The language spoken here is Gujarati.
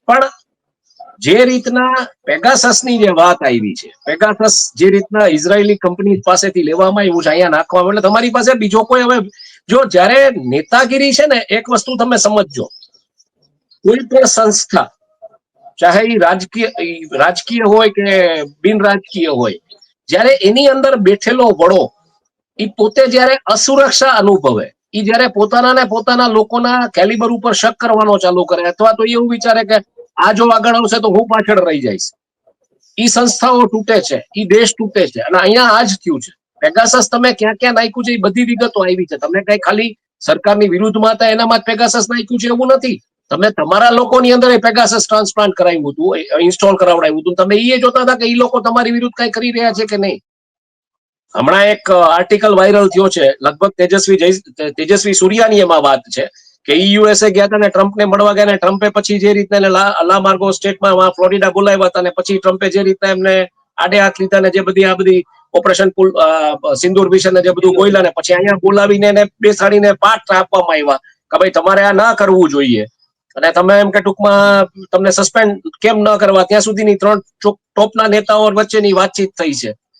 પણ જે રીતના પેગાસસની જે વાત આવી છે, પેગાસસ જે રીતના ઇઝરાયેલી કંપની પાસેથી લેવામાં આવ્યું છે, અહીંયા નાખવામાં, એટલે તમારી પાસે બીજો કોઈ હવે જો જ્યારે નેતાગીરી છે ને, એક વસ્તુ તમે સમજજો, કોઈ પણ સંસ્થા ચાહે એ રાજકીય હોય કે બિન રાજકીય હોય, જ્યારે એની અંદર બેઠેલો વડો એ પોતે જ્યારે અસુરક્ષા અનુભવે, એ જ્યારે પોતાના લોકોના કેલિબર ઉપર શક કરવાનો ચાલુ કરે, અથવા તો એવું વિચારે કે આ જો આગળ આવશે તો હું પાછળ રહી જઈશ, ઈ સંસ્થાઓ તૂટે છે, ઈ દેશ તૂટે છે. અને અહીંયા આ જ થયું છે. પેગાસસ તમે ક્યાં ક્યાં નાખ્યું છે એ બધી વિગતો આવી છે. તમે કઈ ખાલી સરકારની વિરુદ્ધમાં હતા એનામાં જ પેગાસસ નાખ્યું છે એવું નથી. તમે તમારા લોકોની અંદર પેગાસસ ટ્રાન્સપ્લાન્ટ કરાવ્યું હતું, ઇન્સ્ટોલ કરાવડાવ્યું હતું. તમે એ જોતા હતા કે એ લોકો તમારી વિરુદ્ધ કઈ કરી રહ્યા છે કે નહીં. હમણાં એક આર્ટિકલ વાયરલ થયો છે, લગભગ તેજસ્વી સૂર્યાની એમાં વાત છે કે યુએસએ ગયા હતા ને ટ્રમ્પને મળવા ગયા, ને ટ્રમ્પે પછી જે રીતના લા માર્ગો સ્ટેટમાં ફ્લોરિડા બોલાવ્યા હતા, ને પછી ટ્રમ્પે જે રીતના એમને આડે હાથ લીધા ને જે બધી ઓપરેશન સિંદૂર વિશે ને જે બધું બોલ્યા, ને પછી અહીંયા બોલાવીને એને બેસાડીને પાઠ આપવામાં આવ્યા કે ભાઈ તમારે આ ના કરવું જોઈએ, અને તમે એમ કે ટૂંકમાં તમને સસ્પેન્ડ કેમ ન કરવા, ત્યાં સુધીની 3 ટોપના નેતાઓ વચ્ચેની વાતચીત થઈ છે.